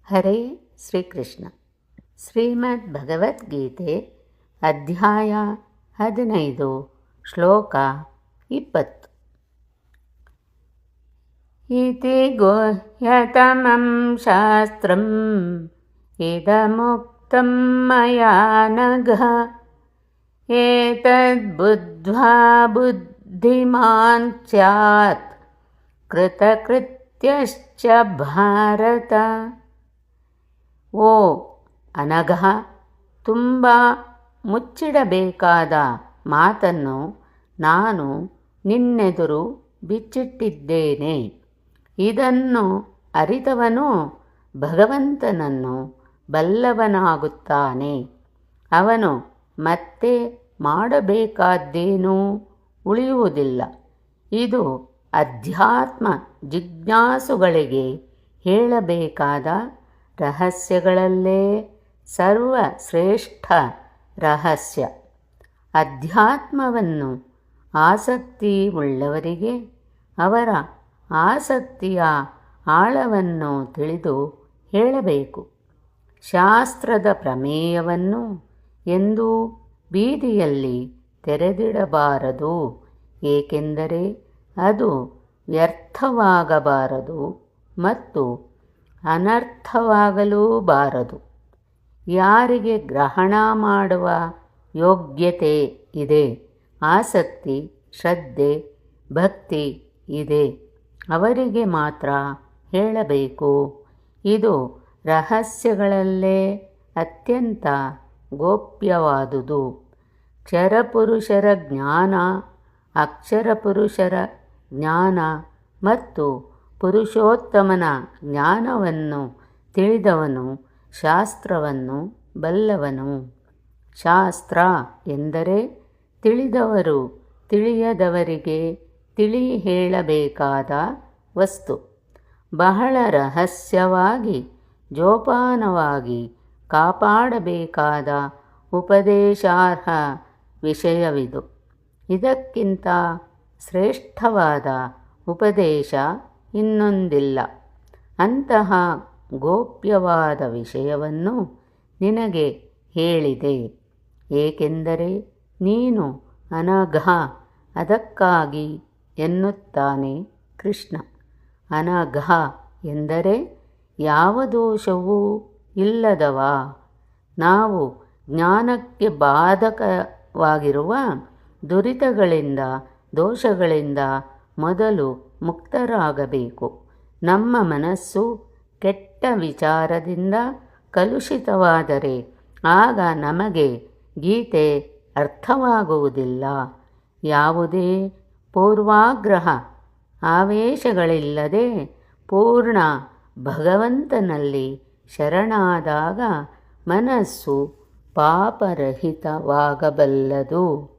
ಹರೇ ಶ್ರೀಕೃಷ್ಣ. ಶ್ರೀಮದ್ ಭಗವದ್ಗೀತೆ ಅಧ್ಯಾಯ 15 ಶ್ಲೋಕ 20. ಇತಿ ಗುಹ್ಯತಮಂ ಶಾಸ್ತ್ರಂ ಇದಮುಕ್ತಂ ಮಯಾ ನಘ ಏತದ್ಬುದ್ಧ್ವಾ ಬುದ್ಧಿಮಾನ್ ಸ್ಯಾತ್ ಕೃತಕೃತ್ಯಶ್ಚ ಭಾರತ. ಓ ಅನಘ, ತುಂಬ ಮುಚ್ಚಿಡಬೇಕಾದ ಮಾತನ್ನು ನಾನು ನಿನ್ನೆದುರು ಬಿಚ್ಚಿಟ್ಟಿದ್ದೇನೆ. ಇದನ್ನು ಅರಿತವನು ಭಗವಂತನನ್ನು ಬಲ್ಲವನಾಗುತ್ತಾನೆ. ಅವನು ಮತ್ತೆ ಮಾಡಬೇಕಾದ್ದೇನೂ ಉಳಿಯುವುದಿಲ್ಲ. ಇದು ಅಧ್ಯಾತ್ಮ ಜಿಜ್ಞಾಸುಗಳಿಗೆ ಹೇಳಬೇಕಾದ ರಹಸ್ಯಗಳಲ್ಲೇ ಸರ್ವಶ್ರೇಷ್ಠ ರಹಸ್ಯ. ಅಧ್ಯಾತ್ಮವನ್ನು ಆಸಕ್ತಿ ಉಳ್ಳವರಿಗೆ ಅವರ ಆಸಕ್ತಿಯ ಆಳವನ್ನು ತಿಳಿದು ಹೇಳಬೇಕು. ಶಾಸ್ತ್ರದ ಪ್ರಮೇಯವನ್ನು ಎಂದೂ ಬೀದಿಯಲ್ಲಿ ತೆರೆದಿಡಬಾರದು, ಏಕೆಂದರೆ ಅದು ವ್ಯರ್ಥವಾಗಬಾರದು ಮತ್ತು ಅನರ್ಥವಾಗಲೂಬಾರದು. ಯಾರಿಗೆ ಗ್ರಹಣ ಮಾಡುವ ಯೋಗ್ಯತೆ ಇದೆ, ಆಸಕ್ತಿ, ಶ್ರದ್ಧೆ, ಭಕ್ತಿ ಇದೆ, ಅವರಿಗೆ ಮಾತ್ರ ಹೇಳಬೇಕು. ಇದು ರಹಸ್ಯಗಳಲ್ಲೇ ಅತ್ಯಂತ ಗೋಪ್ಯವಾದುದು. ಕ್ಷರಪುರುಷರ ಜ್ಞಾನ, ಅಕ್ಷರಪುರುಷರ ಜ್ಞಾನ ಮತ್ತು ಪುರುಷೋತ್ತಮನ ಜ್ಞಾನವನ್ನು ತಿಳಿದವನು ಶಾಸ್ತ್ರವನ್ನು ಬಲ್ಲವನು. ಶಾಸ್ತ್ರ ಎಂದರೆ ತಿಳಿದವರು ತಿಳಿಯದವರಿಗೆ ತಿಳಿ ಹೇಳಬೇಕಾದ ವಸ್ತು. ಬಹಳ ರಹಸ್ಯವಾಗಿ ಜೋಪಾನವಾಗಿ ಕಾಪಾಡಬೇಕಾದ ಉಪದೇಶಾರ್ಹ ವಿಷಯವಿದು. ಇದಕ್ಕಿಂತ ಶ್ರೇಷ್ಠವಾದ ಉಪದೇಶ ಇನ್ನೊಂದಿಲ್ಲ. ಅಂತಹ ಗೋಪ್ಯವಾದ ವಿಷಯವನ್ನು ನಿನಗೆ ಹೇಳಿದೆ, ಏಕೆಂದರೆ ನೀನು ಅನಘ. ಅದಕ್ಕಾಗಿ ಎನ್ನುತ್ತಾನೆ ಕೃಷ್ಣ. ಅನಘ ಎಂದರೆ ಯಾವ ದೋಷವೂ ಇಲ್ಲದವ. ನಾವು ಜ್ಞಾನಕ್ಕೆ ಬಾಧಕವಾಗಿರುವ ದುರಿತಗಳಿಂದ, ದೋಷಗಳಿಂದ ಮೊದಲು ಮುಕ್ತರಾಗಬೇಕು. ನಮ್ಮ ಮನಸ್ಸು ಕೆಟ್ಟ ವಿಚಾರದಿಂದ ಕಲುಷಿತವಾದರೆ ಆಗ ನಮಗೆ ಗೀತೆ ಅರ್ಥವಾಗುವುದಿಲ್ಲ. ಯಾವುದೇ ಪೂರ್ವಾಗ್ರಹ ಆವೇಶಗಳಿಲ್ಲದೆ ಪೂರ್ಣ ಭಗವಂತನಲ್ಲಿ ಶರಣಾದಾಗ ಮನಸ್ಸು ಪಾಪರಹಿತವಾಗಬಲ್ಲದು.